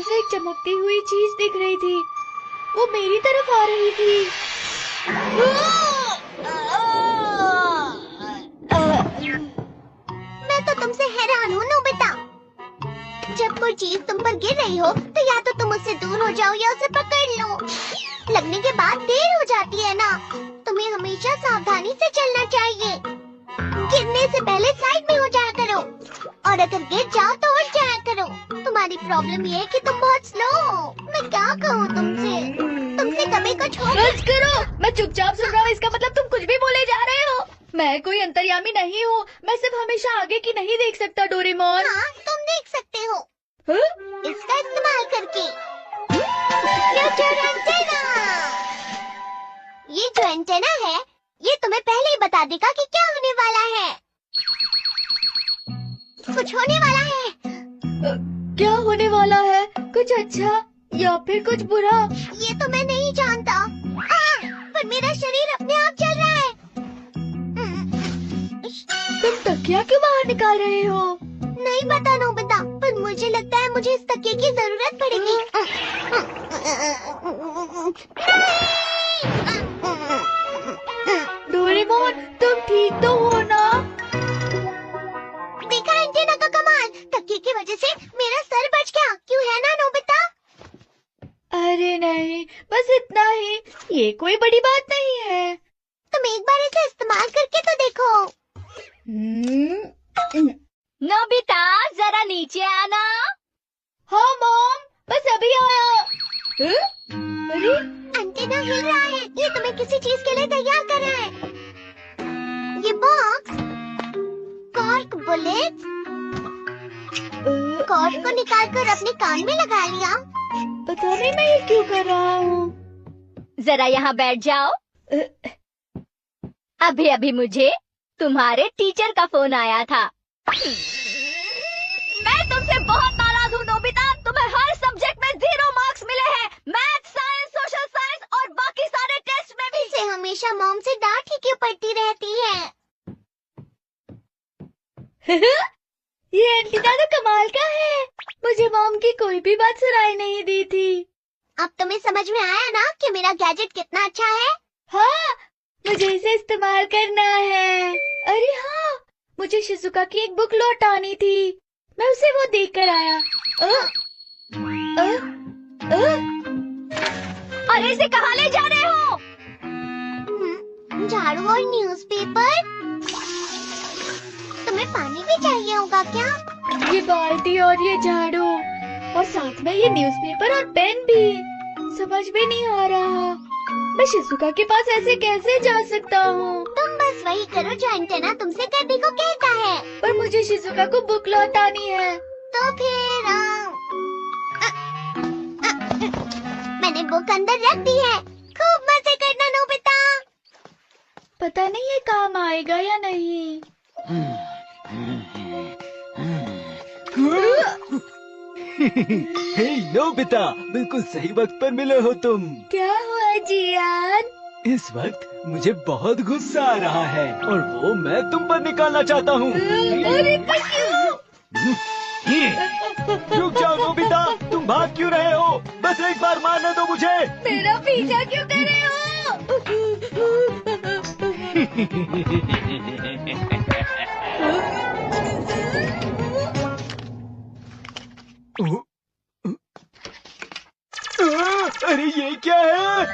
ऊपर से एक चमकती हुई चीज दिख रही थी। वो मेरी तरफ आ रही थी। मैं तो तुमसे हैरान हूँ नोबिता। जब कोई चीज तुम पर गिर रही हो तो या तो तुम उससे दूर हो जाओ या उसे पकड़ लो। लगने के बाद देर हो जाती है ना। तुम्हें हमेशा सावधानी से चलना चाहिए। गिरने से पहले साइड में हो जाया करो और अगर गिर जाओ तो उठ जाया करो। तुम्हारी प्रॉब्लम ये है कि तुम बहुत स्लो हो। मैं क्या कहूँ तुमसे कभी कुछ हो। बस करो, मैं चुपचाप सुन रहा हूँ। इसका मतलब तुम कुछ भी बोले जा रहे हो। मैं कोई अंतर्यामी नहीं हूँ। मैं सिर्फ हमेशा आगे की नहीं देख सकता डोरेमोन। हाँ, तुम देख सकते हो। इसका इस्तेमाल करके। ये जो एंटेना है, ये तुम्हें पहले ही बता देगा कि क्या होने वाला है। कुछ होने वाला है। क्या होने वाला है? कुछ अच्छा या फिर कुछ बुरा? ये तो मैं नहीं जानता। पर मेरा शरीर अपने आप चल रहा है। तुम तकिया क्यों बाहर निकाल रहे हो? नहीं पता नोबिता, पर मुझे लगता है मुझे इस तकिए की जरूरत पड़ेगी। डोरेमोन, तुम ठीक तो हो ना? देखा एंटेना का कमाल। तकिए की वजह से मेरा सर बच गया। क्यों है ना नोबिता? अरे नहीं, बस इतना ही। ये कोई बड़ी बात नहीं है। तुम एक बार इसे इस्तेमाल करके तो देखो। नोबिता, जरा नीचे आना। हाँ मॉम, बस अभी आया। अरे एंटेना हिल रहा है। ये तुम्हें किसी चीज के लिए तैयार कर रहा है। ये बॉक्स कॉर्क बुलेट। कॉर्क को निकालकर अपने कान में लगा लिया। पता नहीं मैं ये क्यों कर रहा हूँ। जरा यहाँ बैठ जाओ। अभी अभी मुझे तुम्हारे टीचर का फोन आया था। मैं तुमसे बहुत नाराज हूँ नोबिता। तुम्हें हर सब्जेक्ट में 0 मार्क्स मिले हैं। मैथ, साइंस, सोशल साइंस और बाकी सारे टेस्ट में भी। इसे हमेशा मॉम से डांट ही क्यों पड़ती रहती है। ये एंटीना तो कमाल का है। मुझे मॉम की कोई भी बात सुनाई नहीं दी थी। अब तुम्हें समझ में आया ना कि मेरा गैजेट कितना अच्छा है। हाँ, मुझे इसे इस्तेमाल करना है। अरे हाँ, मुझे शिजुका की एक बुक लौटानी थी। मैं उसे वो देख कर आया। अरे इसे कहाँ ले जा रहे हो? झाड़ू और न्यूज़पेपर। तुम्हें पानी भी चाहिए होगा क्या? ये बाल्टी और ये झाड़ू और साथ में ये न्यूज़पेपर और पेन भी। समझ में नहीं आ रहा, मैं शिजुका के पास ऐसे कैसे जा सकता हूँ? तुम बस वही करो जो एंटेना तुमसे करने को कहता है। पर मुझे शिजुका को बुक लौटानी है। तो फिर मैंने बुक अंदर रख दी है। खूब मजे करना नोबिता। पता नहीं ये काम आएगा या नहीं। हे नोबिता, बिल्कुल सही वक्त पर मिले हो तुम। क्या हुआ जियान? इस वक्त मुझे बहुत गुस्सा आ रहा है और वो मैं तुम पर निकालना चाहता हूँ। अरे क्यों? रुक जाओ नोबिता, तुम भाग क्यों रहे हो? बस एक बार मारने दो मुझे। मेरा पीछा क्यों कर रहे हो? अरे ये क्या है?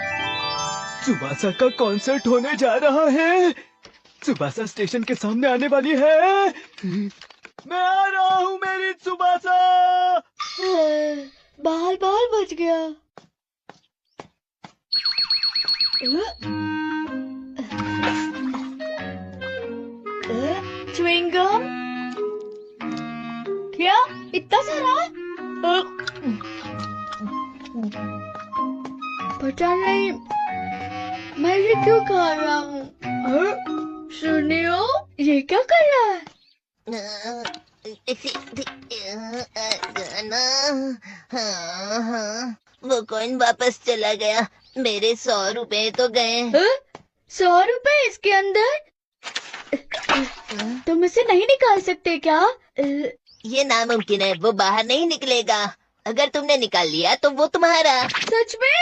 त्सुबासा का कॉन्सर्ट होने जा रहा है। त्सुबासा स्टेशन के सामने आने वाली है। मैं आ रहा हूँ मेरी त्सुबासा। बाल बच गया। च्युइंगम? क्या इतना सारा? पता नहीं मैं ये क्यों खा रहा हूँ। सुनियो, ये क्या कर रहा है? वो कौन वापस चला गया। मेरे 100 रुपए तो गए। 100 रुपए इसके अंदर? तुम इसे नहीं निकाल सकते क्या? ये नामुमकिन है, वो बाहर नहीं निकलेगा। अगर तुमने निकाल लिया तो वो तुम्हारा। सच में?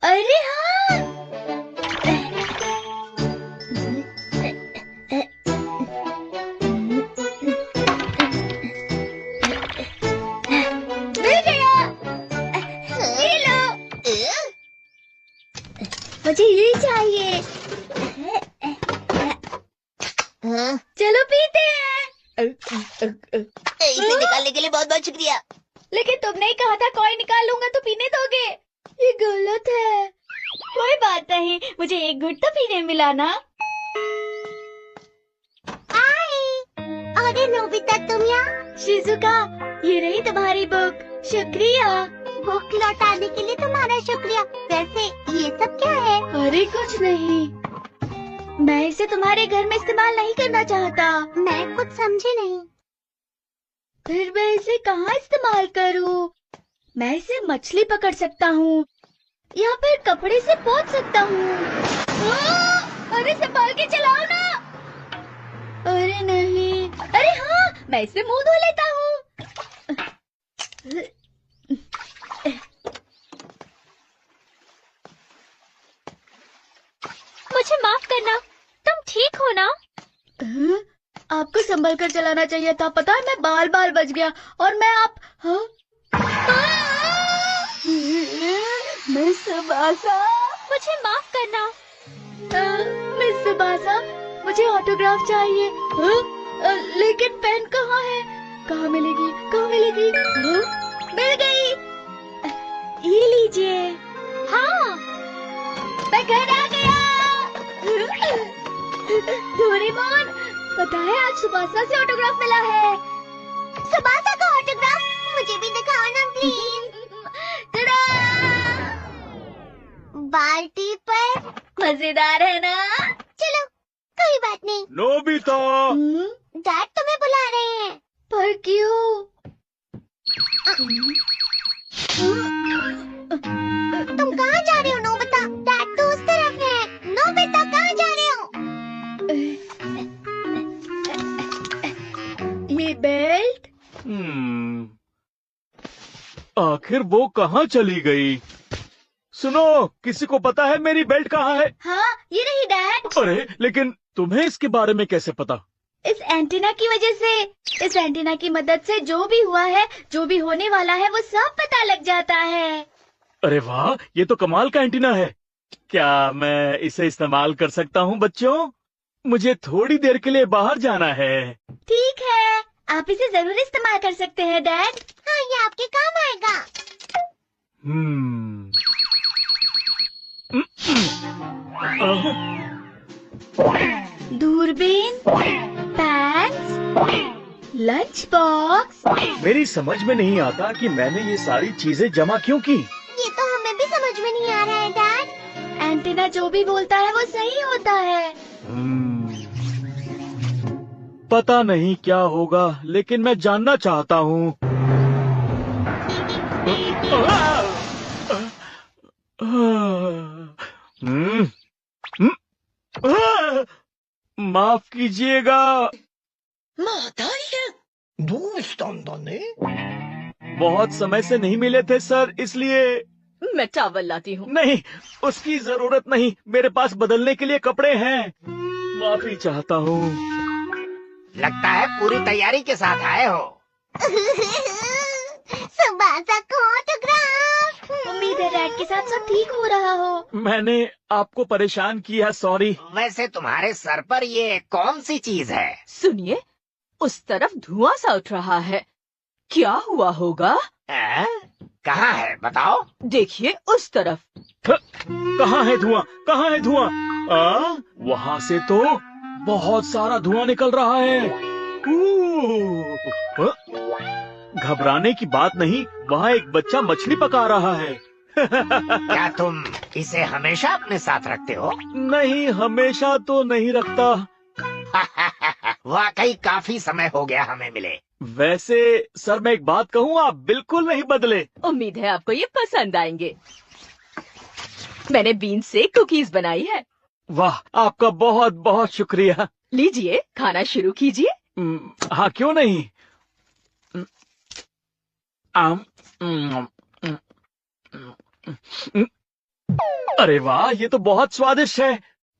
अरे हाँ, मिल गया। ये लो, मुझे ये चाहिए। हाँ? चलो पीते हैं। इसे निकालने के लिए बहुत बहुत शुक्रिया। लेकिन तुमने ही कहा था कोई निकाल लूंगा तो पीने दोगे। ये गलत है। कोई बात नहीं, मुझे एक घुट तो पीने मिला ना। अरे नोबिता, तुम यहाँ? शिजुका, ये रही तुम्हारी बुक। शुक्रिया। बुक लौटाने के लिए तुम्हारा शुक्रिया। वैसे ये सब क्या है? अरे कुछ नहीं, मैं इसे तुम्हारे घर में इस्तेमाल नहीं करना चाहता। मैं कुछ समझी नहीं। फिर मैं इसे कहाँ इस्तेमाल करूँ? मैं इसे मछली पकड़ सकता हूँ या फिर कपड़े से पोंछ सकता हूँ। अरे संभाल के चलाओ ना। अरे नहीं, अरे हाँ, मैं इससे मुंह धो लेता हूँ। मुझे माफ करना, तुम ठीक हो ना? आपको संभल कर चलाना चाहिए था। पता है, मैं बाल बाल बच गया और मैं आप। हाँ? मिस सुबासा, मुझे माफ करना। मिस सुबासा, मुझे ऑटोग्राफ चाहिए। लेकिन पेन कहाँ है? कहाँ मिलेगी? कहाँ मिलेगी? मिल गई। ये लीजिए। हाँ, मैं घर आ गया। डोरेमोन, पता है आज सुबासा से ऑटोग्राफ मिला है। सुबासा का ऑटोग्राफ मुझे भी दिखाओ ना प्लीज। बाल्टी पर। मजेदार है ना? चलो, कोई बात नहीं। नोबिता, डैड तुम्हें बुला रहे हैं। पर क्यों? तुम कहाँ जा रहे हो नोबिता? डैड तो उस तरफ है। नोबिता, कहाँ जा रहे हो? ये बेल्ट? आखिर वो कहाँ चली गई? सुनो, किसी को पता है मेरी बेल्ट कहाँ है? हाँ, ये रही डैड। अरे, लेकिन तुम्हें इसके बारे में कैसे पता? इस एंटीना की वजह से, इस एंटीना की मदद से जो भी हुआ है, जो भी होने वाला है, वो सब पता लग जाता है। अरे वाह, ये तो कमाल का एंटीना है। क्या मैं इसे इस्तेमाल कर सकता हूँ बच्चों? मुझे थोड़ी देर के लिए बाहर जाना है। ठीक है, आप इसे जरूर इस्तेमाल कर सकते हैं डैड। हाँ, ये आपके काम आएगा। दूरबीन, पैक्स, लंच बॉक्स। मेरी समझ में नहीं आता कि मैंने ये सारी चीजें जमा क्यों की। ये तो हमें भी समझ में नहीं आ रहा है डैड। एंटीना जो भी बोलता है वो सही होता है। पता नहीं क्या होगा, लेकिन मैं जानना चाहता हूँ। माफ कीजिएगा। बहुत समय से नहीं मिले थे सर, इसलिए। मैं चावल लाती हूँ। नहीं, उसकी जरूरत नहीं, मेरे पास बदलने के लिए कपड़े हैं। माफी चाहता हूँ। लगता है पूरी तैयारी के साथ आए हो। सुबासा को ऑटोग्राफ। उम्मीद है डैड के साथ सब ठीक हो रहा हो। मैंने आपको परेशान किया, सॉरी। वैसे तुम्हारे सर पर ये कौन सी चीज है? सुनिए, उस तरफ धुआं सा उठ रहा है। क्या हुआ होगा? कहाँ है बताओ? देखिए उस तरफ। कहाँ है धुआं? कहाँ है धुआं? वहाँ से तो बहुत सारा धुआं निकल रहा है। घबराने की बात नहीं, वहाँ एक बच्चा मछली पका रहा है। क्या तुम इसे हमेशा अपने साथ रखते हो? नहीं, हमेशा तो नहीं रखता। वाकई काफी समय हो गया हमें मिले। वैसे सर, मैं एक बात कहूँ, आप बिल्कुल नहीं बदले। उम्मीद है आपको ये पसंद आएंगे। मैंने बीन से कुकीज बनाई है। वाह, आपका बहुत बहुत शुक्रिया। लीजिए, खाना शुरू कीजिए। हाँ, क्यों नहीं। आम, अरे वाह, ये तो बहुत स्वादिष्ट है।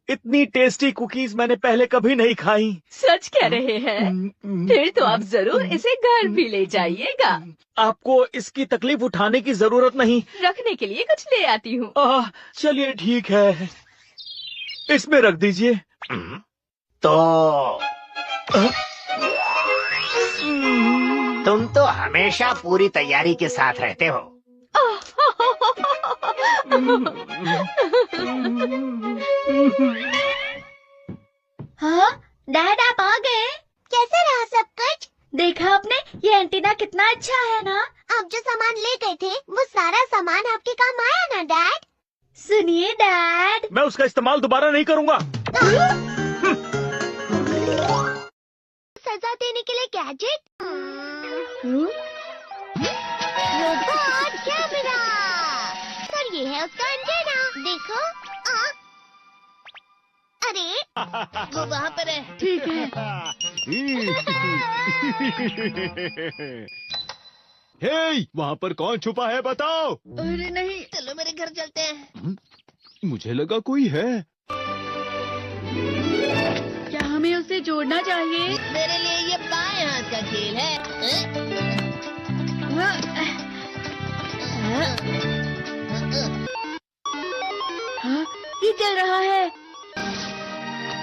इतनी टेस्टी कुकीज मैंने पहले कभी नहीं खाई। सच कह रहे हैं? फिर तो आप जरूर इसे घर भी ले जाइएगा। आपको इसकी तकलीफ उठाने की जरूरत नहीं। रखने के लिए कुछ ले आती हूँ। चलिए ठीक है, इसमें रख दीजिए। तो तुम तो हमेशा पूरी तैयारी के साथ रहते हो। हाँ डैड, आप आ गए? कैसे रहा सब कुछ? देखा आपने, ये एंटीना कितना अच्छा है ना। आप जो सामान ले गए थे वो सारा सामान आपके काम आया ना डैड? सुनिए डैड, मैं उसका इस्तेमाल दोबारा नहीं करूँगा। सजा देने के लिए गैजेट, रोबोट कैमरा, और ये है उसका एंटीना। देखो, अरे वो वहाँ पर है। ठीक है। हे, वहाँ पर कौन छुपा है बताओ। अरे नहीं, चलो मेरे घर चलते हैं। मुझे लगा कोई है। क्या हमें उसे जोड़ना चाहिए? मेरे लिए ये बाएं हाथ का खेल है। हाँ, ये चल रहा है।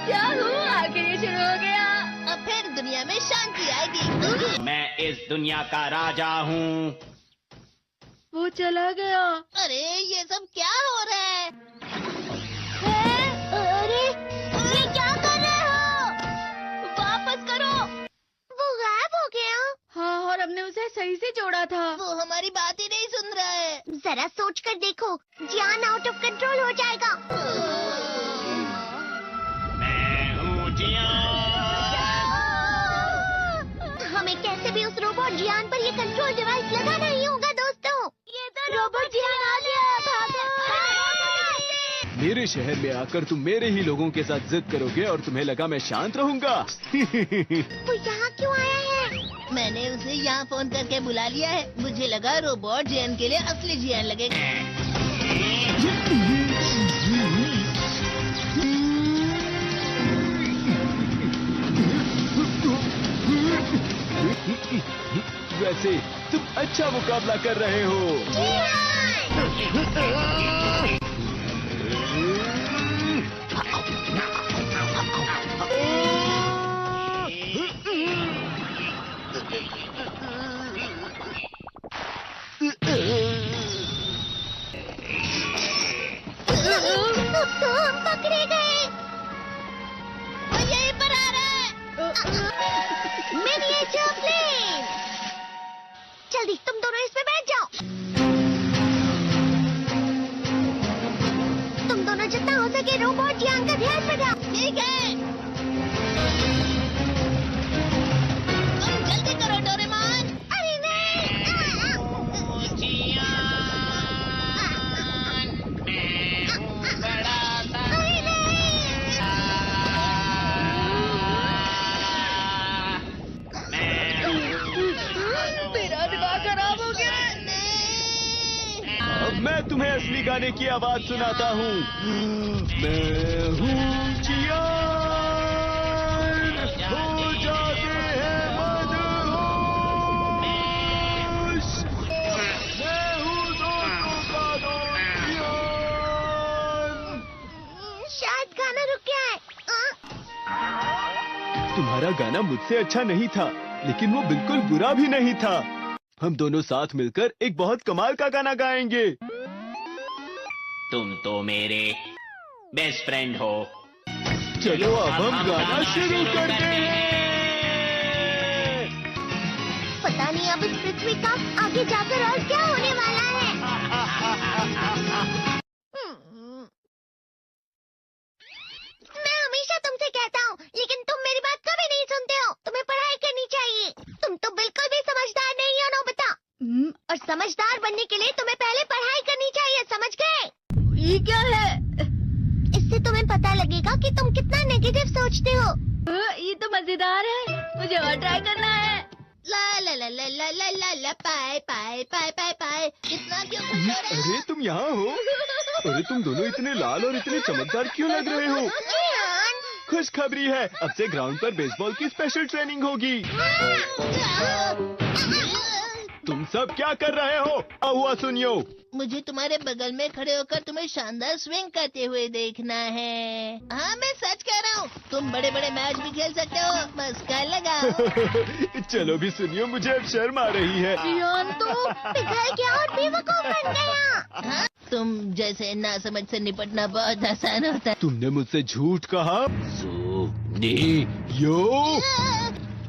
क्या हुआ? आखिर ये शुरू हो गया। अब फिर दुनिया में शांति आएगी। मैं इस दुनिया का राजा हूँ। वो चला गया। अरे ये सब क्या हो रहा है? अरे ये क्या कर रहे हो? वापस करो। वो गायब हो गया। हाँ, और हमने उसे सही से जोड़ा था। वो हमारी बात ही नहीं सुन रहा है। जरा सोच कर देखो, जियान आउट ऑफ कंट्रोल हो जाएगा। मैं हूँ हमें कैसे भी उस रोबोट जियान पर ये कंट्रोल डिवाइस लगाना ही होगा दोस्तों। ये तो रोबोट जियान आ गया। भागो। मेरे शहर में आकर तुम मेरे ही लोगों के साथ जिद करोगे और तुम्हें लगा मैं शांत रहूंगा। वो यहाँ क्यों आया है? मैंने उसे यहाँ फोन करके बुला लिया है। मुझे लगा रोबोट जियान के लिए असली जियान लगेगा। वैसे तुम अच्छा मुकाबला कर रहे हो। अब तो हम पकड़े गए। वो यहीं पर आ रहा है। Miniature plane. जल्दी तुम दोनों इसमें बैठ जाओ। तुम दोनों जितना हो सके रोबोट जियान का ध्यान रखो। ठीक है। तुम जल्दी करो डोरेमोन। अरे नहीं। अरे नहीं। मेरा दिमाग खराब हो गया। अब मैं तुम्हें असली गाने की आवाज सुनाता हूँ। मैं हूँ जियान, हो जाते हैं मदहोश। मैं हूँ दोस्तों का दोस्त जियान। शायद गाना रुक गया है। तुम्हारा गाना मुझसे अच्छा नहीं था, लेकिन वो बिल्कुल बुरा भी नहीं था। हम दोनों साथ मिलकर एक बहुत कमाल का गाना गाएंगे। तुम तो मेरे बेस्ट फ्रेंड हो। चलो अब हम गाना शुरू करते हैं। पता नहीं अब इस पृथ्वी का आगे जाकर और क्या होने वाला है। मैं हमेशा तुमसे कहता हूँ, लेकिन तुम मेरी बात कभी नहीं सुनते हो। तुम्हें पढ़ाई करनी चाहिए। तुम तो बिल्कुल भी समझदार नहीं हो नोबिता। और समझदार बनने के लिए तुम्हें पहले पढ़ाई करनी चाहिए, समझ गए? ये क्या है? इससे तुम्हें पता लगेगा कि तुम कितना नेगेटिव सोचते हो। मजेदार है, मुझे और ट्राई करना है। ला ला ला ला ला ला ला ला पाए पाए पाए पाए पाए। इतना क्यों खुश हो रहे हो? अरे तुम यहाँ हो? अरे तुम दोनों इतने लाल और इतने चमकदार क्यों लग रहे हो? जियान। खुशखबरी है, अब से ग्राउंड पर बेसबॉल की स्पेशल ट्रेनिंग होगी। तुम सब क्या कर रहे हो? हुआ सुनियो। मुझे तुम्हारे बगल में खड़े होकर तुम्हें शानदार स्विंग करते हुए देखना है। हाँ मैं सच कह रहा हूँ, तुम बड़े बड़े मैच भी खेल सकते हो, मस्का लगाओ। चलो भी सुनियो, मुझे अब शर्म आ रही है। जियान तो पिघल गया और बेवकूफ बन गया। हाँ? तुम जैसे नासमझ से निपटना बहुत आसान होता है। तुमने मुझसे झूठ कहा। यो,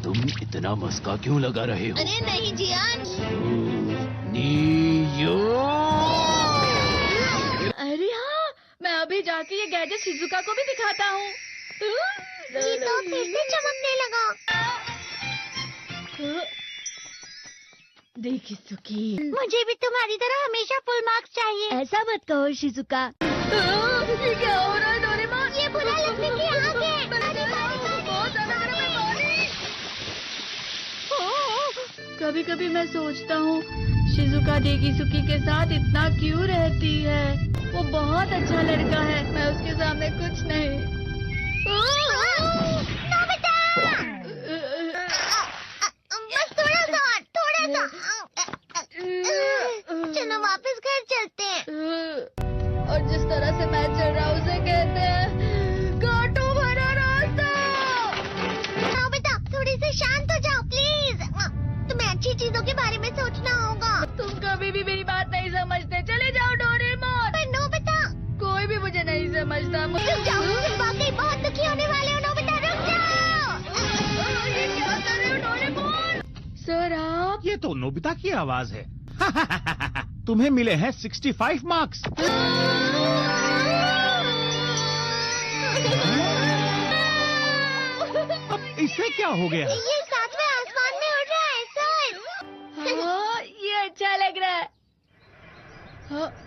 तुम इतना मस्का क्यों लगा रहे हो? अरे नहीं जियान। अरे हाँ, मैं अभी जाके ये गैजेट शिजुका को भी दिखाता हूँ। जी तो फिर से चमकने लगा। देखी सुखी, मुझे भी तुम्हारी तरह हमेशा फुल मार्क्स चाहिए। ऐसा मत कहो शिजुका। ये क्या हो रहा है डोरेमोन? ये बुरा लगने की आग है। कभी कभी मैं सोचता हूँ शिजुका डेगिसुकी के साथ इतना क्यों रहती है। वो बहुत अच्छा लड़का है, मैं उसके सामने कुछ नहीं। नोबिता! बस थोड़ा सा। चलो वापस घर चलते हैं। और जिस तरह से मैच चल रहा है उसे कहते हैं कांटों भरा रास्ता। नोबिता थोड़ी सी शांत हो जाओ प्लीज। तुम्हें अच्छी चीजों के बारे में सोचना होगा। तुम कभी भी मेरी बात नहीं समझते। चले जाओ डोरेमोन। पर नोबिता कोई भी मुझे नहीं समझता। रुक जाओ, तुम वाकई बहुत दुखी होने वाले हो। नोबिता रुक जाओ। ये क्या कर रहे हो डोरेमोन? सर आप ये तो नोबिता की आवाज है। तुम्हें मिले हैं 65 मार्क्स। अब इससे क्या हो गया? ये सातवें आसमान में उड़ रहा है सर। हाँ, ये अच्छा लग रहा है।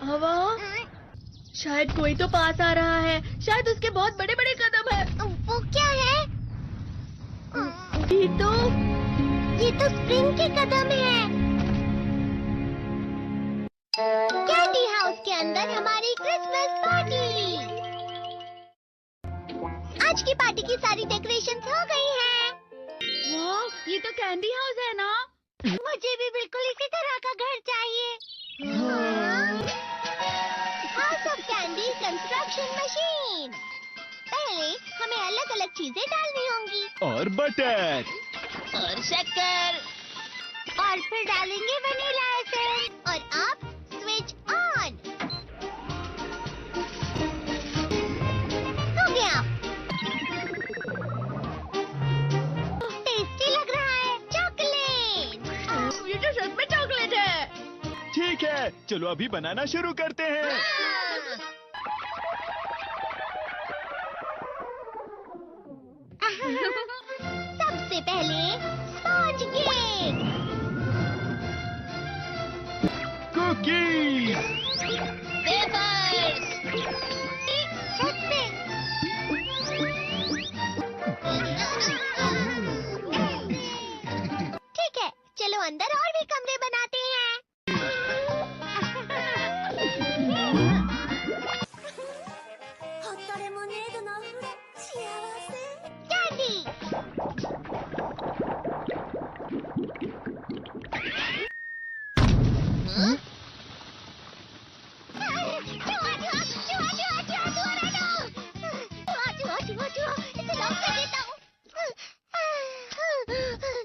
हवा, शायद कोई तो पास आ रहा है। शायद उसके बहुत बड़े बड़े कदम है। वो क्या है? ये तो स्प्रिंग के कदम है। कैंडी हाउस के अंदर हमारी क्रिसमस पार्टी। आज की पार्टी की सारी डेकोरेशंस हो गई हैं। वाह, ये तो कैंडी हाउस है ना? मुझे भी बिल्कुल इसी तरह का घर चाहिए। House of candy construction machine. पहले हमें अलग अलग चीजें डालनी होंगी और बटर और शक्कर, और फिर डालेंगे वनीला एसेंस। और अब स्विच ऑन हो गया। टेस्टी लग रहा है। चॉकलेट। ये तो सच में चॉकलेट है। ठीक है, चलो अभी बनाना शुरू करते हैं। सबसे पहले स्पॉन्ज केक, कुकीज, वेफर्स, छत पे। ठीक है, चलो अंदर और भी कमरे बनाते हैं। कैंडी।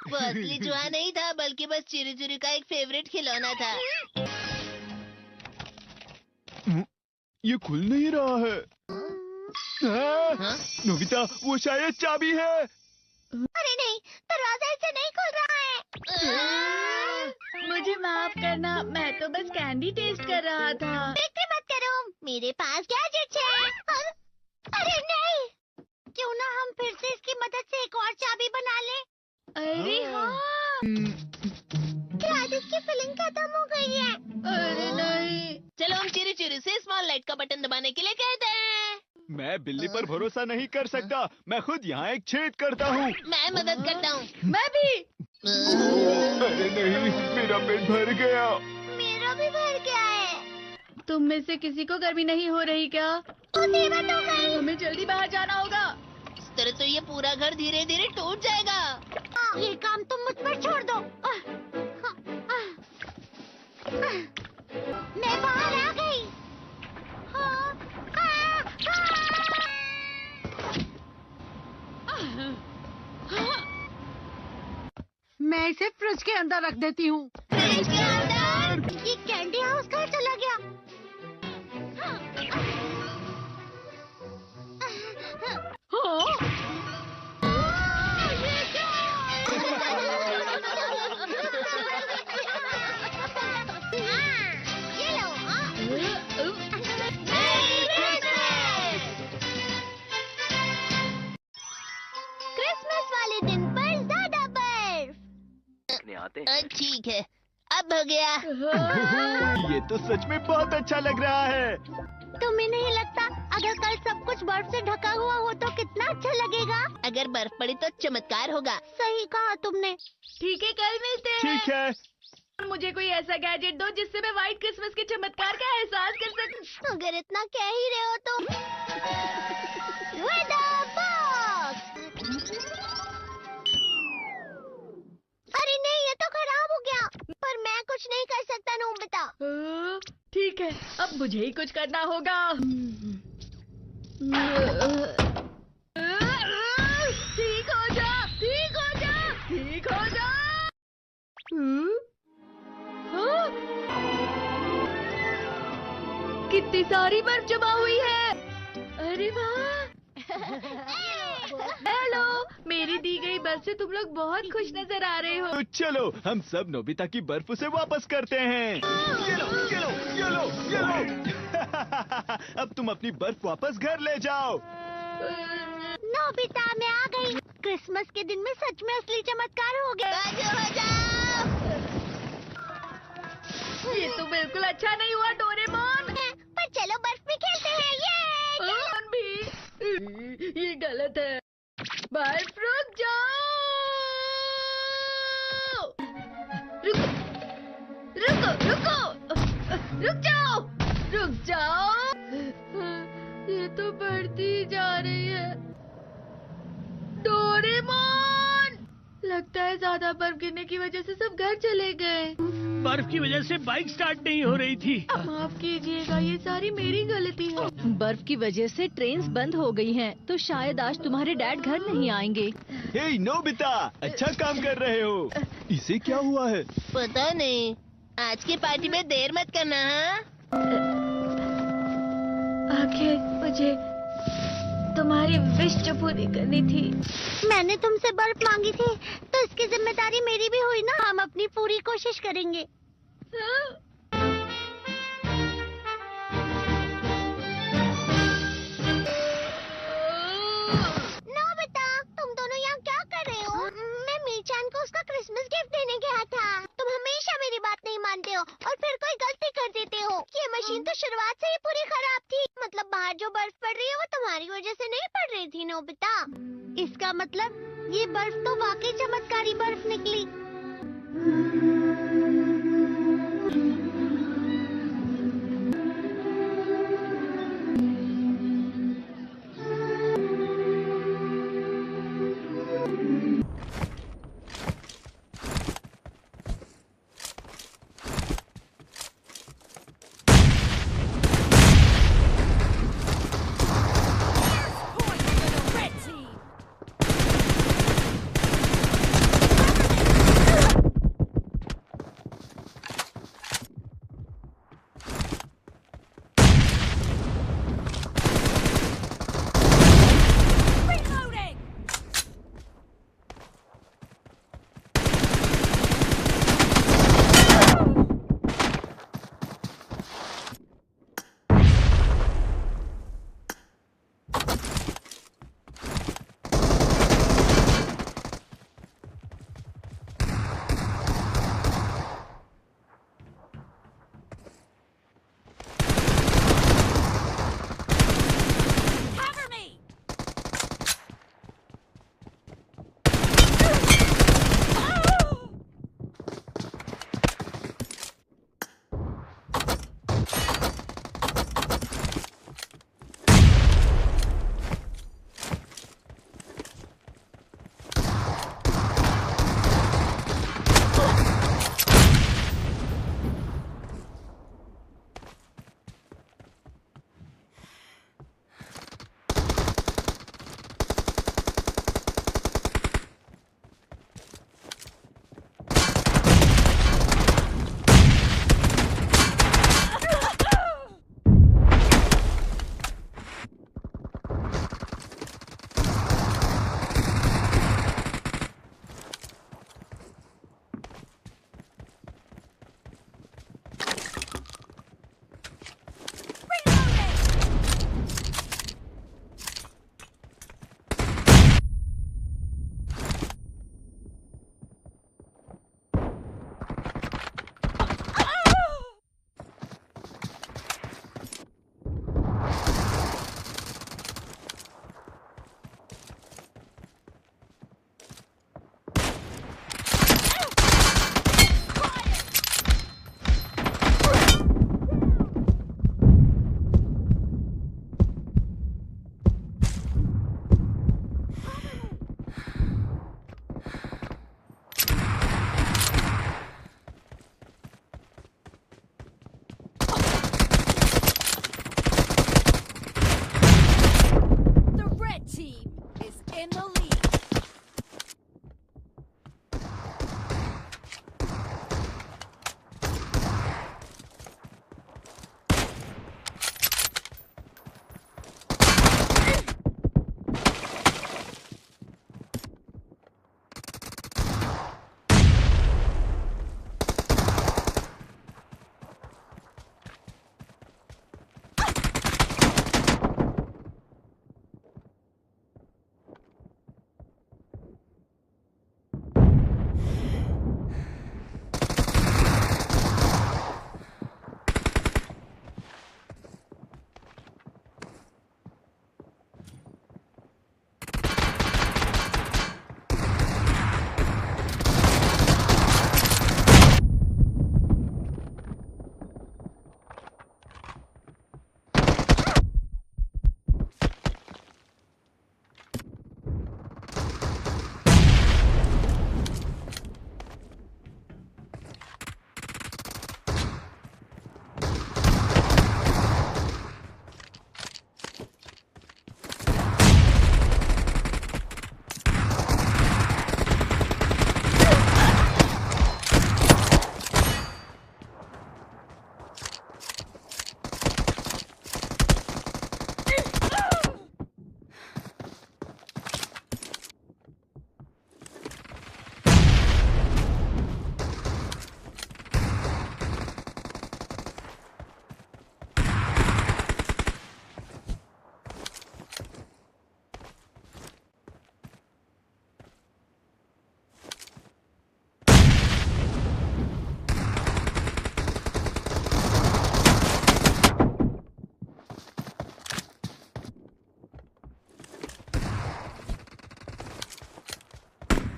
वो असली जुआ नहीं था, बल्कि बस चिरी चिरी का एक फेवरेट खिलौना था। ये खुल नहीं रहा है। हाँ? नोबिता, वो शायद चाबी है। अरे नहीं, दरवाजा ऐसे नहीं खुल रहा है। मुझे माफ करना, मैं तो बस कैंडी टेस्ट कर रहा था। फिक्र मत करो, मेरे पास गैजेट्स है। अरे नहीं, क्यों ना हम फिर से इसकी मदद से एक और चाबी बना लें। अरे हाँ। शायद इसकी फिलिंग खत्म हो गई है। अरे नहीं। चलो हम चिरी चिरी से स्मॉल लाइट का बटन दबाने के लिए कहते हैं। मैं बिल्ली पर भरोसा नहीं कर सकता। मैं खुद यहाँ एक छेद करता हूँ। मैं मदद करता हूँ। मैं भी। अरे नहीं, मेरा पेट भर गया। मेरा भी भर गया है। तुम में से किसी को गर्मी नहीं हो रही क्या? मुसीबत हो गई। हमें जल्दी बाहर जाना होगा। इस तरह तो ये पूरा घर धीरे धीरे टूट जाएगा। ये काम तुम मुझ पर छोड़ दो। मैं बाहर आ गई। मैं इसे फ्रिज के अंदर रख देती हूँ। फ्रिज के अंदर? ये कैंडी हाउस कहाँ चला गया? ये क्या? ये लो। क्रिसमस वाले दिन पर ज्यादा बर्फ। ठीक है, अब हो गया। ये तो सच में बहुत अच्छा लग रहा है। तुम्हें नहीं लगता अगर कल सब कुछ बर्फ से ढका हुआ हो तो कितना अच्छा लगेगा? अगर बर्फ पड़ी तो चमत्कार होगा। सही कहा तुमने। ठीक है, कल मिलते हैं। ठीक है। मुझे कोई ऐसा गैजेट दो जिससे मैं व्हाइट क्रिसमस के चमत्कार का एहसास कर सकूं। अगर इतना कह ही रहे हो तो Weather box! अरे नहीं, ये तो खराब हो गया। पर मैं कुछ नहीं कर सकता नोबिता। ठीक है, अब मुझे ही कुछ करना होगा। ठीक हो जा, ठीक हो जा, ठीक हो जा। कितनी सारी बर्फ जमा हुई है। अरे वाह। हेलो, मेरी दी गई बर्फ से तुम लोग बहुत खुश नजर आ रहे हो। तो चलो हम सब नोबिता की बर्फ उसे वापस करते हैं। ये लो, ये लो, ये लो, ये लो। अब तुम अपनी बर्फ वापस घर ले जाओ। नोबिता, मैं आ गई। क्रिसमस के दिन में सच में असली चमत्कार हो गया। ये तो बिल्कुल अच्छा नहीं हुआ डोरेमोन। पर चलो बर्फ में खेलते हैं। ये भी ये गलत है। बर्फ रुक जाओ। रुको, रुको, रुको, रुक जाओ, रुक जाओ। ये तो बढ़ती जा रही है। डोरेमोन, लगता है ज्यादा बर्फ गिरने की वजह से सब घर चले गए। बर्फ की वजह से बाइक स्टार्ट नहीं हो रही थी। माफ कीजिएगा, ये सारी मेरी गलती है। बर्फ की वजह से ट्रेन्स बंद हो गई हैं, तो शायद आज तुम्हारे डैड घर नहीं आएंगे। हे नोबिता, अच्छा काम कर रहे हो। इसे क्या हुआ है? पता नहीं। आज की पार्टी में देर मत करना। आखिर मुझे तुम्हारी विश जो पूरी करनी थी। मैंने तुमसे बर्फ मांगी थी, तो इसकी जिम्मेदारी मेरी भी हुई ना। हम अपनी पूरी कोशिश करेंगे। नोबिता, तुम दोनों यहाँ क्या कर रहे हो? मैं मीरचान को उसका क्रिसमस गिफ्ट देने गया था। तुम हमेशा मेरी बात नहीं मानते हो और फिर कोई गलती कर देते हो। ये मशीन तो शुरुआत से ही पूरी खराब थी। मतलब बाहर जो बर्फ पड़ रही है वो तुम्हारी वजह से नहीं पड़ रही थी नोबिता। इसका मतलब ये बर्फ तो वाकई चमत्कारी बर्फ निकली।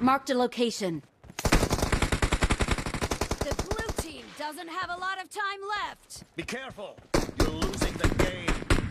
Marked a location. The blue team doesn't have a lot of time left. Be careful. You're losing the game.